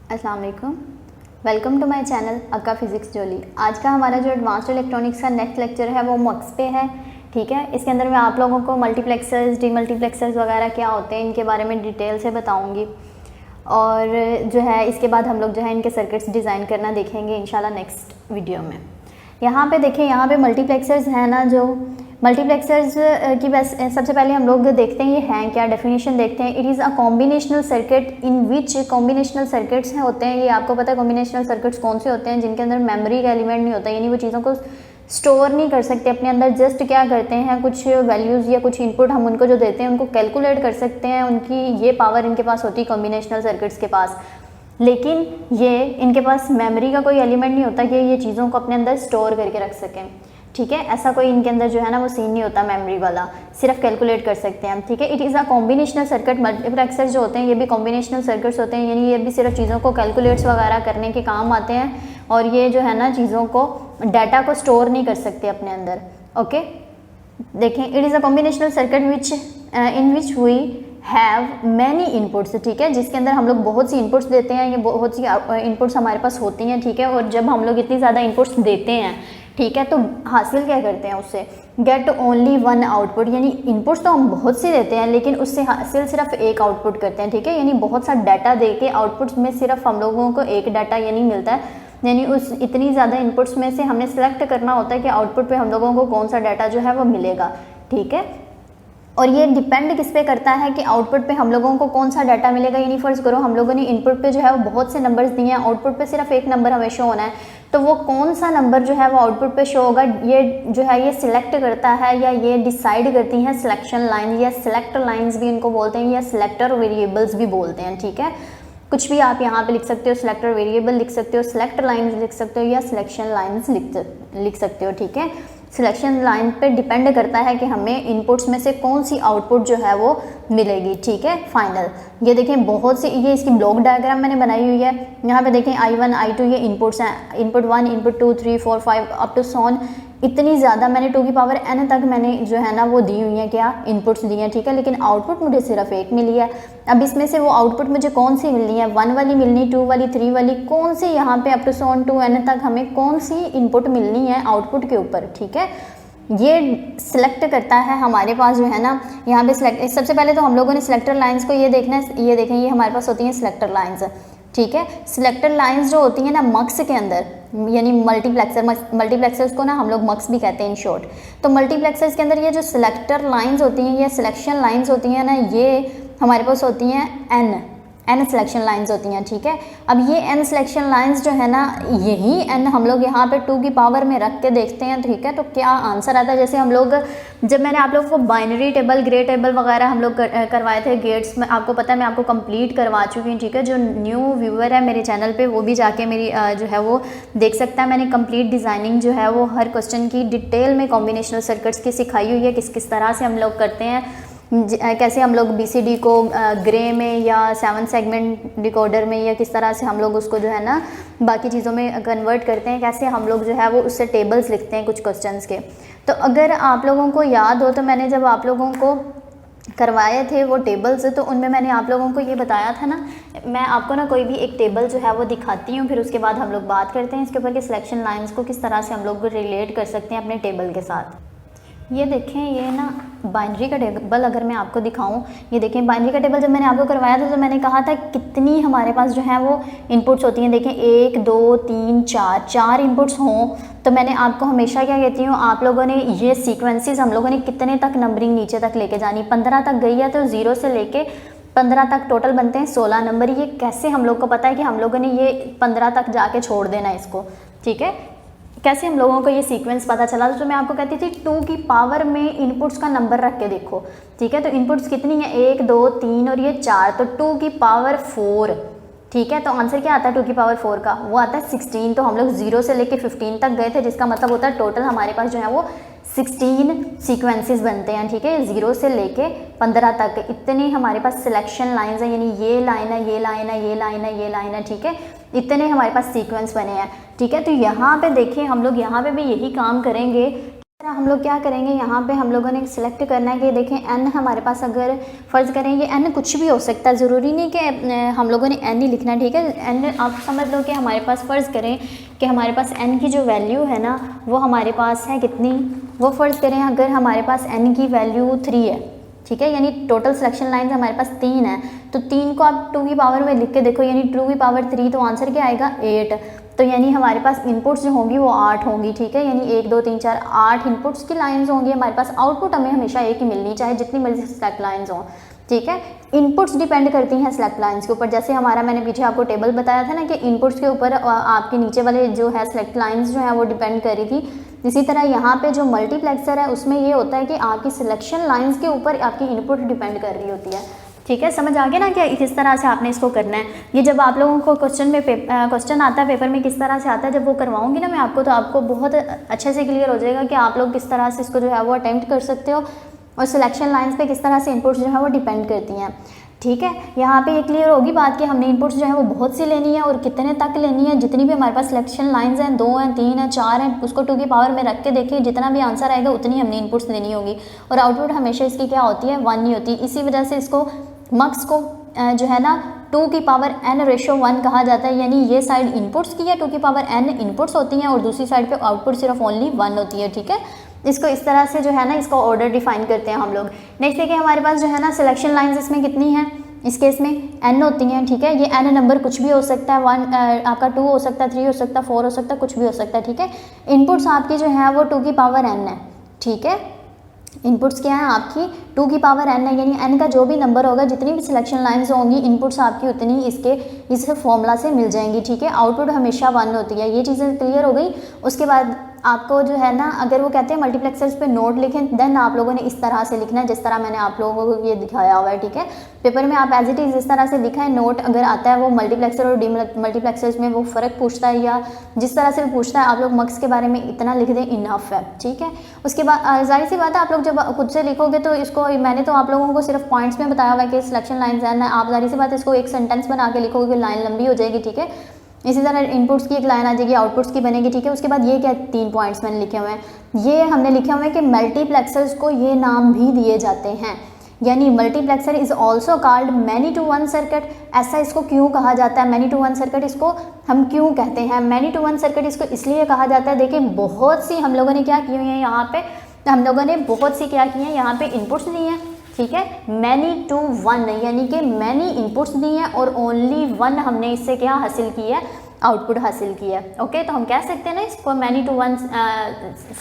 अस्सलाम वालेकुम। Welcome to my channel अक्का फिज़िक्स जोली। आज का हमारा जो एडवांस्ड इलेक्ट्रॉनिक्स का नेक्स्ट लेक्चर है वो मक्स पे है। ठीक है, इसके अंदर मैं आप लोगों को मल्टीप्लेक्सर्स, डीमल्टीप्लेक्सर्स वगैरह क्या होते हैं इनके बारे में डिटेल से बताऊंगी। और जो है इसके बाद हम लोग जो है इनके सर्किट्स डिज़ाइन करना देखेंगे इंशाल्लाह नेक्स्ट वीडियो में। यहाँ पे देखें, यहाँ पे मल्टीप्लेक्सर्स हैं ना, जो मल्टीप्लेक्सर्स की बस सबसे पहले हम लोग देखते हैं ये हैं क्या, डेफिनेशन देखते हैं। It is a combinational circuit in which combinational circuits होते हैं। ये आपको पता है कॉम्बिनेशनल सर्किट्स कौन से होते हैं, जिनके अंदर मेमोरी का एलिमेंट नहीं होता, यानी वो चीज़ों को स्टोर नहीं कर सकते अपने अंदर। जस्ट क्या करते हैं, कुछ वैल्यूज़ या कुछ इनपुट हम उनको जो देते हैं उनको कैलकुलेट कर सकते हैं। उनकी ये पावर इनके पास होती है कॉम्बिनेशनल सर्किट्स के पास, लेकिन ये इनके पास मेमोरी का कोई एलिमेंट नहीं होता कि ये चीज़ों को अपने अंदर स्टोर करके रख सकें। ठीक है, ऐसा कोई इनके अंदर जो है ना वो सीन नहीं होता मेमोरी वाला, सिर्फ कैलकुलेट कर सकते हैं हम। ठीक है, it is a combinational circuit. Multiplexers जो होते हैं ये भी कॉम्बिनेशनल सर्किट्स होते हैं, यानी ये भी सिर्फ चीज़ों को कैलकुलेट्स वगैरह करने के काम आते हैं, और ये जो है ना चीज़ों को, डाटा को स्टोर नहीं कर सकते अपने अंदर। ओके, देखें, it is a combinational circuit which in which we have many inputs. ठीक है, जिसके अंदर हम लोग बहुत सी इनपुट्स देते हैं, ये बहुत सी इनपुट्स हमारे पास होती हैं। ठीक है, और जब हम लोग इतनी ज़्यादा इनपुट्स देते हैं, ठीक है, तो हासिल क्या करते हैं उससे, गेट ओनली वन आउटपुट। यानी इनपुट्स तो हम बहुत सी देते हैं लेकिन उससे हासिल सिर्फ एक आउटपुट करते हैं। ठीक है, यानी बहुत सा डाटा दे के आउटपुट्स में सिर्फ हम लोगों को एक डाटा यानी मिलता है, यानी उस इतनी ज़्यादा इनपुट्स में से हमने सेलेक्ट करना होता है कि आउटपुट पे हम लोगों को कौन सा डाटा जो है वो मिलेगा। ठीक है, और ये डिपेंड किस पे करता है कि आउटपुट पे हम लोगों को कौन सा डाटा मिलेगा। यानी फर्ज करो हम लोगों ने इनपुट पे जो है वो बहुत से नंबर्स दिए हैं, आउटपुट पे सिर्फ एक नंबर हमें शो होना है, तो वो कौन सा नंबर जो है वो आउटपुट पे शो होगा, ये जो है ये सिलेक्ट करता है या ये डिसाइड करती हैं सिलेक्शन लाइन, या सिलेक्ट लाइन्स भी इनको बोलते हैं, या सिलेक्टर वेरिएबल्स भी बोलते हैं। ठीक है, कुछ भी आप यहाँ पे लिख सकते हो, सिलेक्टर वेरिएबल लिख सकते हो, सिलेक्ट लाइन्स लिख सकते हो, या सिलेक्शन लाइन्स लिख सकते हो। ठीक है, सिलेक्शन लाइन पे डिपेंड करता है कि हमें इनपुट्स में से कौन सी आउटपुट जो है वो मिलेगी। ठीक है, फाइनल। ये देखें बहुत सी, ये इसकी ब्लॉक डायग्राम मैंने बनाई हुई है। यहाँ पे देखें I1 I2 ये इनपुट्स हैं, इनपुट 1 इनपुट 2 3 4 5 अप टू सॉन, इतनी ज़्यादा मैंने 2 की पावर n तक मैंने जो है ना वो दी हुई है, क्या इनपुट्स दी हैं। ठीक है, लेकिन आउटपुट मुझे सिर्फ एक मिली है। अब इसमें से वो आउटपुट मुझे कौन सी मिलनी है, 1 वाली मिलनी, 2 वाली, 3 वाली, कौन सी यहाँ पे अप टू सॉन 2n तक हमें कौन सी इनपुट मिलनी है आउटपुट के ऊपर। ठीक है, ये सिलेक्ट करता है हमारे पास जो है ना यहाँ पे सिलेक्ट। सबसे पहले तो हम लोगों ने सिलेक्टर लाइंस को ये देखना है, ये देखें, ये हमारे पास होती हैं सिलेक्टर लाइंस। ठीक है, सिलेक्टर लाइंस जो होती हैं ना मक्स के अंदर, यानी मल्टीप्लेक्सर्स को ना हम लोग मक्स भी कहते हैं इन शॉर्ट। तो मल्टीप्लेक्सर्स के अंदर ये जो सिलेक्टर लाइंस होती हैं या सिलेक्शन लाइंस होती हैं ना, ये हमारे पास होती हैं एन सिलेक्शन लाइंस होती हैं। ठीक है, अब ये एन सिलेक्शन लाइंस जो है ना, यही एन हम लोग यहाँ पे 2 की पावर में रख के देखते हैं। ठीक है, तो क्या आंसर आता है, जैसे हम लोग, जब मैंने आप लोगों को बाइनरी टेबल, ग्रे टेबल वगैरह हम लोग करवाए थे गेट्स में, आपको पता है मैं आपको कंप्लीट करवा चुकी हूँ। ठीक है, जो न्यू व्यूअर है मेरे चैनल पर वो भी जाके मेरी जो है वो देख सकता है। मैंने कंप्लीट डिज़ाइनिंग जो है वो हर क्वेश्चन की डिटेल में कॉम्बिनेशनल सर्किट्स की सिखाई हुई है, किस किस तरह से हम लोग करते हैं, कैसे हम लोग BCD को ग्रे में या 7 सेगमेंट डिकोडर में या किस तरह से हम लोग उसको जो है ना बाकी चीज़ों में कन्वर्ट करते हैं, कैसे हम लोग जो है वो उससे टेबल्स लिखते हैं कुछ क्वेश्चंस के। तो अगर आप लोगों को याद हो तो मैंने जब आप लोगों को करवाए थे वो टेबल्स, तो उनमें मैंने आप लोगों को ये बताया था ना, मैं आपको ना कोई भी एक टेबल जो है वो दिखाती हूँ, फिर उसके बाद हम लोग बात करते हैं इसके ऊपर कि सिलेक्शन लाइन्स को किस तरह से हम लोग रिलेट कर सकते हैं अपने टेबल के साथ। ये देखें, ये ना बाइनरी का टेबल अगर मैं आपको दिखाऊं, ये देखें बाइनरी का टेबल जब मैंने आपको करवाया था तो मैंने कहा था कितनी हमारे पास जो है वो इनपुट्स होती हैं। देखें 1 2 3 4 इनपुट्स हों तो मैंने आपको हमेशा क्या कहती हूँ, आप लोगों ने ये सीक्वेंसेस हम लोगों ने कितने तक नंबरिंग नीचे तक लेके जानी, 15 तक गई है तो 0 से लेके 15 तक टोटल बनते हैं 16 नंबर। ये कैसे हम लोग को पता है कि हम लोगों ने ये 15 तक जाके छोड़ देना इसको। ठीक है, कैसे हम लोगों को ये सीक्वेंस पता चला, तो मैं आपको कहती थी 2 की पावर में इनपुट्स का नंबर रख के देखो। ठीक है, तो इनपुट्स कितनी है, 1 2 3 और ये 4, तो 2 की पावर 4। ठीक है, तो आंसर क्या आता है 2 की पावर 4 का, वो आता है 16। तो हम लोग 0 से लेके 15 तक गए थे, जिसका मतलब होता है टोटल हमारे पास जो है वो 16 सीक्वेंसेस बनते हैं। ठीक है, 0 से लेके 15 तक इतने हमारे पास सिलेक्शन लाइंस हैं, यानी ये लाइन है, ये लाइन है, ये लाइन है, ये लाइन है। ठीक है, इतने हमारे पास सीक्वेंस बने हैं। ठीक है, तो यहाँ पे देखिए हम लोग यहाँ पे भी यही काम करेंगे, हम लोग क्या करेंगे, यहाँ पे हम लोगों ने सिलेक्ट करना है कि देखें n हमारे पास, अगर फ़र्ज़ करें ये n कुछ भी हो सकता है, ज़रूरी नहीं कि हम लोगों ने n ही लिखना है, ठीक है। n आप समझ लो कि हमारे पास फ़र्ज़ करें कि हमारे पास n की जो वैल्यू है ना वो हमारे पास है कितनी, वो फ़र्ज़ करें अगर हमारे पास n की वैल्यू 3 है, ठीक है, यानी टोटल सिलेक्शन लाइन्स हमारे पास 3 है, तो 3 को आप 2 की पावर में लिख के देखो, यानी 2 की पावर 3, तो आंसर क्या आएगा 8। तो यानी हमारे पास इनपुट्स जो होंगी वो 8 होंगी, ठीक है, यानी 1 2 3 4 8 इनपुट्स की लाइंस होंगी हमारे पास। आउटपुट हमें हमेशा एक ही मिलनी, चाहे जितनी मर्जी सेलेक्ट लाइंस हों, ठीक है। इनपुट्स डिपेंड करती हैं सेलेक्ट लाइंस के ऊपर, जैसे हमारा मैंने पीछे आपको टेबल बताया था ना कि इनपुट्स के ऊपर आपके नीचे वाले जो है सेलेक्ट लाइंस जो है वो डिपेंड कर रही थी। इसी तरह यहाँ पे जो मल्टीप्लेक्सर है उसमें ये होता है कि आपकी सिलेक्शन लाइंस के ऊपर आपकी इनपुट डिपेंड कर रही होती है, ठीक है। समझ आ गया ना कि किस तरह से आपने इसको करना है। ये जब आप लोगों को क्वेश्चन आता है पेपर में किस तरह से आता है, जब वो करवाऊंगी ना मैं आपको, तो आपको बहुत अच्छे से क्लियर हो जाएगा कि आप लोग किस तरह से इसको जो है वो अटेम्प्ट कर सकते हो और सिलेक्शन लाइंस पे किस तरह से इनपुट्स जो है वो डिपेंड करती हैं, ठीक है। यहाँ पे ये क्लियर होगी बात कि हमने इनपुट्स जो है वो बहुत सी लेनी है और कितने तक लेनी है। जितनी भी हमारे पास सिलेक्शन लाइंस हैं, 2 हैं 3 हैं 4 हैं, उसको 2 की पावर में रख के देखिए, जितना भी आंसर आएगा उतनी हमने इनपुट्स लेनी होगी और आउटपुट हमेशा इसकी क्या होती है 1 ही होती है। इसी वजह से इसको मार्क्स को जो है ना 2 की पावर n/1 कहा जाता है, यानी ये साइड इनपुट्स की है, 2 की पावर n इनपुट्स होती हैं और दूसरी साइड पे आउटपुट सिर्फ ओनली 1 होती है, ठीक है। इसको इस तरह से जो है ना इसको ऑर्डर डिफाइन करते हैं हम लोग। नेक्स्ट देखिए हमारे पास जो है ना सिलेक्शन लाइंस इसमें कितनी हैं, इस केस में n होती हैं, ठीक है। ये n नंबर कुछ भी हो सकता है, 1 आपका 2 हो सकता है, 3 हो सकता है, 4 हो सकता है, कुछ भी हो सकता है, ठीक है। इनपुट्स आपकी जो है वो 2 की पावर n है, ठीक है। इनपुट्स क्या है आपकी 2 की पावर n है, यानी n का जो भी नंबर होगा, जितनी भी सिलेक्शन लाइंस होंगी, इनपुट्स आपकी उतनी इस फॉर्मूला से मिल जाएंगी, ठीक है। आउटपुट हमेशा 1 होती है। ये चीज़ें क्लियर हो गई। उसके बाद आपको जो है ना अगर वो कहते हैं मल्टीप्लेक्सर्स पे नोट लिखें, देन आप लोगों ने इस तरह से लिखना है जिस तरह मैंने आप लोगों को ये दिखाया हुआ है, ठीक है। पेपर में आप एज इट इज़ इस तरह से लिखा है। नोट अगर आता है वो मल्टीप्लेक्सर और डी मल्टीप्लेक्सर्स में वो फ़र्क पूछता है या जिस तरह से भी पूछता है, आप लोग मार्क्स के बारे में इतना लिख दें, इनफ है, ठीक है। उसके बाद जाहिर सी बात है आप लोग जब खुद से लिखोगे तो इसको मैंने तो आप लोगों को सिर्फ पॉइंट्स में बताया हुआ है कि सिलेक्शन लाइन्स है, आप जाहिर सी बात है इसको एक सेंटेंस बना के लिखोगे, लाइन लंबी हो जाएगी, ठीक है। इसी तरह इनपुट्स की एक लाइन आ जाएगी, आउटपुट्स की बनेगी, ठीक है। उसके बाद ये क्या 3 पॉइंट्स मैंने लिखे हुए हैं, ये हमने लिखे हुए हैं कि मल्टीप्लेक्सर्स को ये नाम भी दिए जाते हैं, यानी multiplexer is also called many to one circuit. ऐसा इसको क्यों कहा जाता है मैनी टू वन सर्किट, इसको हम क्यों कहते हैं मैनी टू वन सर्किट, इसको इसलिए कहा जाता है। देखिए बहुत सी हम लोगों ने क्या की हुई है यहाँ पे, हम लोगों ने बहुत सी क्या की है यहाँ पे इनपुट्स दी हैं, ठीक है। मैनी टू वन यानी कि मैनी इनपुट्स दी हैं और ओनली 1 हमने इससे क्या हासिल की है, आउटपुट हासिल की है, ओके। तो हम कह सकते हैं ना इसको मैनी टू वन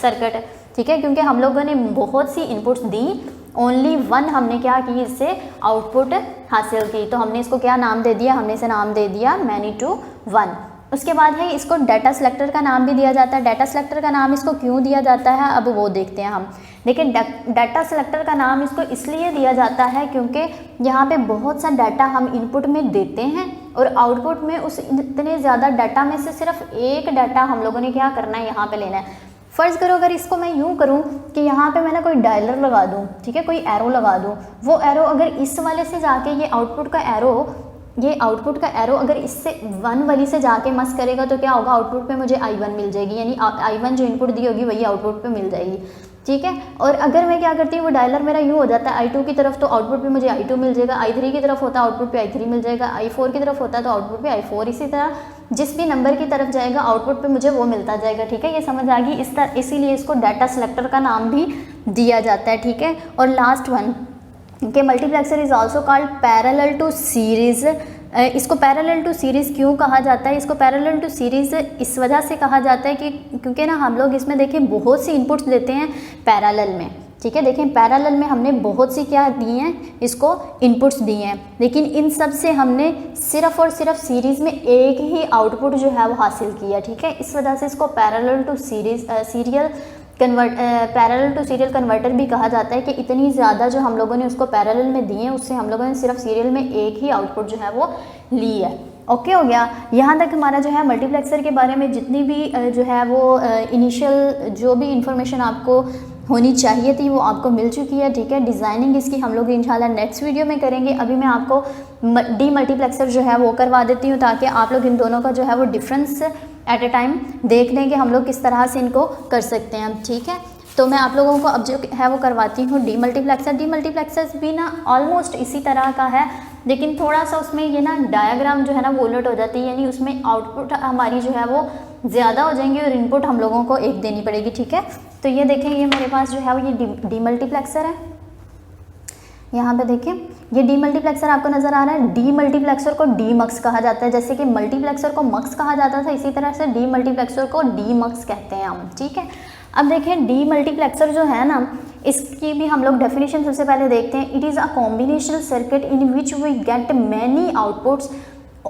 सर्किट, ठीक है, क्योंकि हम लोगों ने बहुत सी इनपुट्स दी, ओनली 1 हमने क्या की, इससे आउटपुट हासिल की, तो हमने इसको क्या नाम दे दिया, हमने इसे नाम दे दिया मैनी टू वन। उसके बाद है इसको डाटा सेलेक्टर का नाम भी दिया जाता है। डाटा सेलेक्टर का नाम इसको क्यों दिया जाता है, अब वो देखते हैं हम। देखिए डाटा सेलेक्टर का नाम इसको इसलिए दिया जाता है क्योंकि यहाँ पे बहुत सा डाटा हम इनपुट में देते हैं और आउटपुट में उस इतने ज़्यादा डाटा में से सिर्फ एक डाटा हम लोगों ने क्या करना है, यहाँ पे लेना है। फ़र्ज़ करो अगर इसको मैं यूँ करूँ कि यहाँ पे मैंने कोई डायलर लगा दूँ, ठीक है, कोई एरो लगा दूँ, वो एरो अगर इस वाले से जाके ये आउटपुट का एरो अगर इससे 1 वाली से जाके मस करेगा तो क्या होगा, आउटपुट पे मुझे I1 मिल जाएगी, यानी I1 जो इनपुट दी होगी वही आउटपुट पे मिल जाएगी, ठीक है। और अगर मैं क्या करती हूँ, वो डायलर मेरा यूँ हो जाता है I2 की तरफ तो आउटपुट पे मुझे I2 मिल जाएगा, I3 की तरफ होता है आउटपुट पे I3 मिल जाएगा, I4 की तरफ होता है तो आउटपुट पे I4, इसी तरह जिस भी नंबर की तरफ जाएगा आउटपुट पे मुझे वो मिलता जाएगा, ठीक है। ये समझ आ गई। इसीलिए इसको डाटा सेलेक्टर का नाम भी दिया जाता है, ठीक है। और लास्ट वन कि multiplexer is also called parallel to series. इसको पैरेलल टू सीरीज़ क्यों कहा जाता है, इसको पैरेलल टू सीरीज़ इस वजह से कहा जाता है कि क्योंकि ना हम लोग इसमें देखें बहुत सी इनपुट्स देते हैं पैरेलल में, ठीक है। देखें पैरेलल में हमने बहुत सी क्या दी हैं, इसको इनपुट्स दी हैं, लेकिन इन सब से हमने सिर्फ और सिर्फ सीरीज़ में एक ही आउटपुट जो है वो हासिल किया, ठीक है। इस वजह से इसको parallel to parallel to serial converter भी कहा जाता है कि इतनी ज़्यादा जो हम लोगों ने उसको पैरेलल में दिए हैं उससे हम लोगों ने सिर्फ सीरियल में एक ही आउटपुट जो है वो ली है, ओके हो गया। यहाँ तक हमारा जो है मल्टीप्लेक्सर के बारे में जितनी भी जो है वो इनिशियल जो भी इंफॉर्मेशन आपको होनी चाहिए थी वो आपको मिल चुकी है, ठीक है। डिज़ाइनिंग इसकी हम लोग इंशाल्लाह नेक्स्ट वीडियो में करेंगे। अभी मैं आपको डी मल्टीप्लेक्सर जो है वो करवा देती हूँ ताकि आप लोग इन दोनों का जो है वो डिफरेंस एट ए टाइम देख लें कि हम लोग किस तरह से इनको कर सकते हैं, ठीक है। तो मैं आप लोगों को अब जो है वो करवाती हूँ डीमल्टीप्लेक्सर। डीमल्टीप्लेक्सर्स भी ना ऑलमोस्ट इसी तरह का है, लेकिन थोड़ा सा उसमें ये ना डायग्राम जो है ना वो उलट हो जाती है, यानी उसमें आउटपुट हमारी जो है वो ज़्यादा हो जाएंगी और इनपुट हम लोगों को एक देनी पड़ेगी, ठीक है। तो ये देखें, ये मेरे पास जो है वो ये डीमल्टीप्लेक्सर है। यहाँ पे देखिए ये डीमल्टीप्लेक्सर आपको नज़र आ रहा है। डीमल्टीप्लेक्सर को डीमक्स कहा जाता है, जैसे कि मल्टीप्लेक्सर को मक्स कहा जाता था, इसी तरह से डीमल्टीप्लेक्सर को डीमक्स कहते हैं हम, ठीक है। अब देखें डीमल्टीप्लेक्सर जो है ना, इसकी भी हम लोग डेफिनेशन सबसे पहले देखते हैं। It is a combinational circuit in which we get many outputs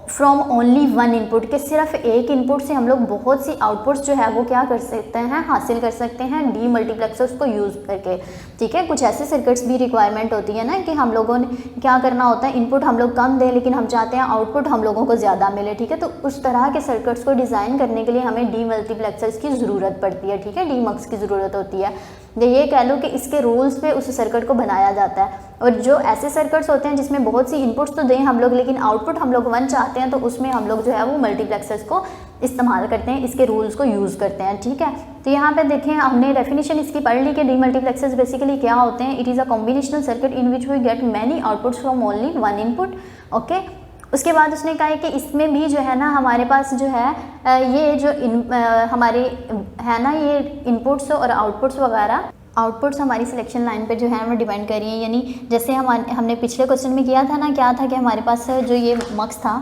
from only one input, के सिर्फ एक इनपुट से हम लोग बहुत सी आउटपुट्स जो है वो क्या कर सकते हैं, हासिल कर सकते हैं डी मल्टीप्लेक्सर्स को यूज़ करके, ठीक है। कुछ ऐसे सर्किट्स भी रिक्वायरमेंट होती है ना कि हम लोगों ने क्या करना होता है, इनपुट हम लोग कम दें लेकिन हम चाहते हैं आउटपुट हम लोगों को ज़्यादा मिले, ठीक है। तो उस तरह के सर्किट्स को डिज़ाइन करने के लिए हमें डी मल्टीप्लेक्सर्स की ज़रूरत पड़ती है, ठीक है, डी मक्स की ज़रूरत होती है। ये कह लो कि इसके रूल्स पे उस सर्किट को बनाया जाता है। और जो ऐसे सर्किट्स होते हैं जिसमें बहुत सी इनपुट्स तो दें हम लोग लेकिन आउटपुट हम लोग 1 चाहते हैं, तो उसमें हम लोग जो है वो मल्टीप्लेक्सर्स को इस्तेमाल करते हैं, इसके रूल्स को यूज़ करते हैं, ठीक है। तो यहाँ पे देखें हमने डेफिनेशन इसकी पढ़ ली कि डी मल्टीप्लेक्सर्स बेसिकली क्या होते हैं। It is a combinational circuit in which we get many outputs from only one input, okay. उसके बाद उसने कहा है कि इसमें भी जो है ना हमारे पास जो है ये जो हमारे है ना ये इनपुट्स और आउटपुट्स वगैरह, आउटपुट्स हमारी सिलेक्शन लाइन पे जो है वो डिपेंड कर रही है। यानी जैसे हमने पिछले क्वेश्चन में किया था ना, क्या था कि हमारे पास जो ये मक्स था,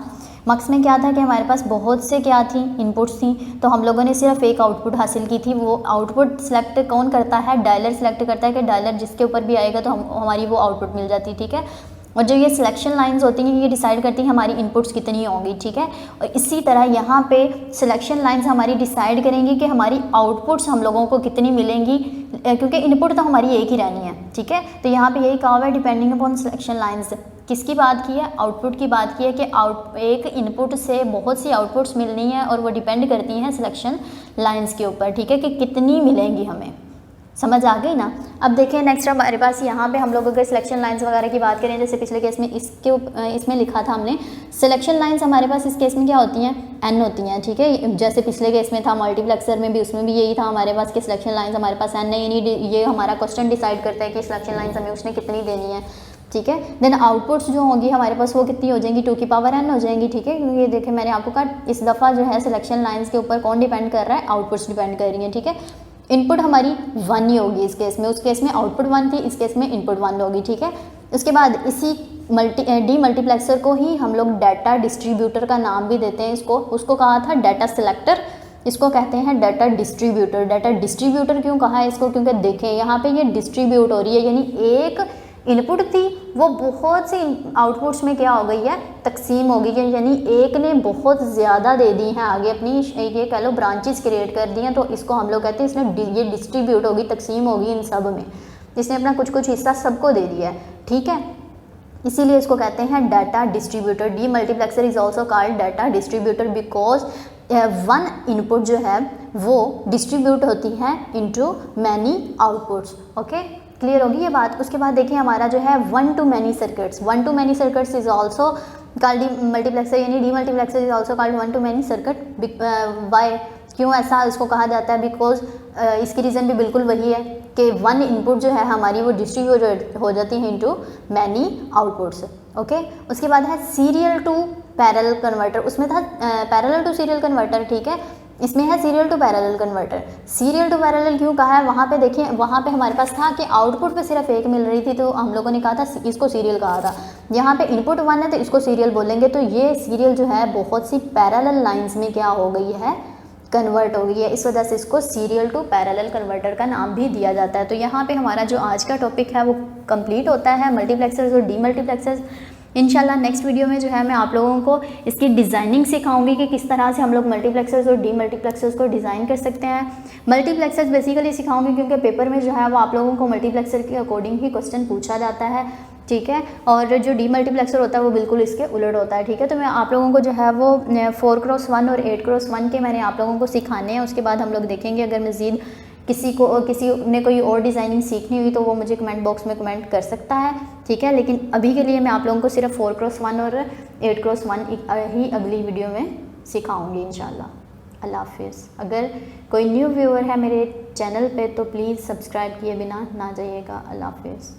मक्स में क्या था कि हमारे पास बहुत से क्या थी, इनपुट्स थी, तो हम लोगों ने सिर्फ एक आउटपुट हासिल की थी। वो आउटपुट सेलेक्ट कौन करता है, डायलर सेलेक्ट करता है कि डायलर जिसके ऊपर भी आएगा तो हमारी वो आउटपुट मिल जाती, ठीक है। और जो ये सिलेक्शन लाइंस होती हैं ये डिसाइड करती हैं हमारी इनपुट्स कितनी होंगी, ठीक है। और इसी तरह यहाँ पे सिलेक्शन लाइंस हमारी डिसाइड करेंगी कि हमारी आउटपुट्स हम लोगों को कितनी मिलेंगी, क्योंकि इनपुट तो हमारी एक ही रहनी है, ठीक है। तो यहाँ पे यही कहा हुआ है डिपेंडिंग अपॉन सिलेक्शन लाइंस। किसकी बात की है, आउटपुट की बात की है कि एक इनपुट से बहुत सी आउटपुट्स मिलनी है और वो डिपेंड करती हैं सिलेक्शन लाइंस के ऊपर, ठीक है, कि कितनी मिलेंगी हमें। समझ आ गई ना। अब देखें नेक्स्ट हमारे पास यहाँ पे हम लोग अगर सिलेक्शन लाइंस वगैरह की बात करें, जैसे पिछले केस में इसमें लिखा था हमने सिलेक्शन लाइंस हमारे पास इस केस में क्या होती हैं, एन होती हैं, ठीक है। जैसे पिछले केस में था मल्टीप्लेक्सर में भी, उसमें भी यही था हमारे पास कि सिलेक्शन लाइंस हमारे पास एन है, यानी ये हमारा क्वेश्चन डिसाइड करता है कि सिलेक्शन लाइन्स हमें उसने कितनी देनी है, ठीक है। देन आउटपुट्स जो होंगी हमारे पास वो कितनी हो जाएंगी, 2 की पावर n हो जाएंगी, ठीक है। क्योंकि ये देखें मैंने आपको कहा इस दफ़ा जो है सिलेक्शन लाइंस के ऊपर कौन डिपेंड कर रहा है, आउटपुट्स डिपेंड कर रही हैं, ठीक है। इनपुट हमारी 1 ही होगी इस केस में, उस केस में आउटपुट 1 थी, इस केस में इनपुट 1 होगी, ठीक है। उसके बाद इसी डी मल्टीप्लेक्सर को ही हम लोग डाटा डिस्ट्रीब्यूटर का नाम भी देते हैं, उसको कहा था डाटा सिलेक्टर, इसको कहते हैं डाटा डिस्ट्रीब्यूटर। डाटा डिस्ट्रीब्यूटर क्यों कहा है इसको, क्योंकि देखें यहाँ पे ये डिस्ट्रीब्यूट हो रही है, यानी एक इनपुट थी वो बहुत सी आउटपुट्स में क्या हो गई है, तकसीम हो गई है, यानी एक ने बहुत ज़्यादा दे दी हैं आगे, अपनी ये कह लो ब्रांचेस क्रिएट कर दी हैं, तो इसको हम लोग कहते हैं इसने ये डिस्ट्रीब्यूट होगी, तकसीम होगी इन सब में, इसने अपना कुछ कुछ हिस्सा सबको दे दिया है, ठीक है। इसीलिए इसको कहते हैं data distributor. D multiplexer is also called data distributor because one input जो है वो डिस्ट्रीब्यूट होती है into many outputs, okay. Clear होगी ये बात। उसके बाद देखिए हमारा जो है 1 to many circuits, 1 to many circuits is also called demultiplexer, यानी demultiplexer is also called 1 to many circuit। बाय क्यों ऐसा इसको कहा जाता है, बिकॉज इसकी रीज़न भी बिल्कुल वही है कि 1 इनपुट जो है हमारी वो डिस्ट्रीब्यूट हो जाती है इनटू मैनी आउटपुट्स, ओके। उसके बाद है सीरियल टू पैरेलल कन्वर्टर, उसमें था पैरेलल टू सीरियल कन्वर्टर, ठीक है, इसमें है serial to parallel converter. Serial to parallel क्यों कहा है, वहाँ पे देखिए वहाँ पे हमारे पास था कि आउटपुट पे सिर्फ एक मिल रही थी, तो हम लोगों ने कहा था इसको सीरियल कहा था। यहाँ पे इनपुट 1 है तो इसको सीरियल बोलेंगे, तो ये सीरियल जो है बहुत सी पैरेलल लाइंस में क्या हो गई है, कन्वर्ट हो गई है, इस वजह से इसको सीरियल टू पैरेलल कन्वर्टर का नाम भी दिया जाता है। तो यहाँ पे हमारा जो आज का टॉपिक है वो कंप्लीट होता है, मल्टीप्लेक्सर्स और डी मल्टीप्लेक्सर्स। इंशाल्लाह नेक्स्ट वीडियो में जो है मैं आप लोगों को इसकी डिज़ाइनिंग सिखाऊंगी कि किस तरह से हम लोग मल्टीप्लेक्सर्स और डी मल्टीप्लेक्सर्स को डिज़ाइन कर सकते हैं। मल्टीप्लेक्सर्स बेसिकली सिखाऊंगी क्योंकि पेपर में जो है वो आप लोगों को मल्टीप्लेक्सर के अकॉर्डिंग ही क्वेश्चन पूछा जाता है, ठीक है। और जो डी मल्टीप्लेक्सर होता है वो बिल्कुल इसके उलट होता है, ठीक है। तो मैं आप लोगों को जो है वो 4x1 और 8x1 के मैंने आप लोगों को सिखाने हैं। उसके बाद हम लोग देखेंगे अगर मज़ीद किसी ने कोई और डिज़ाइनिंग सीखनी हुई तो वो मुझे कमेंट बॉक्स में कमेंट कर सकता है, ठीक है। लेकिन अभी के लिए मैं आप लोगों को सिर्फ 4x1 और 8x1 ही अगली वीडियो में सिखाऊंगी इंशाल्लाह। अल्लाह हाफिज़। अगर कोई न्यू व्यूअर है मेरे चैनल पे तो प्लीज़ सब्सक्राइब किए बिना ना जाइएगा। अल्लाह हाफिज़।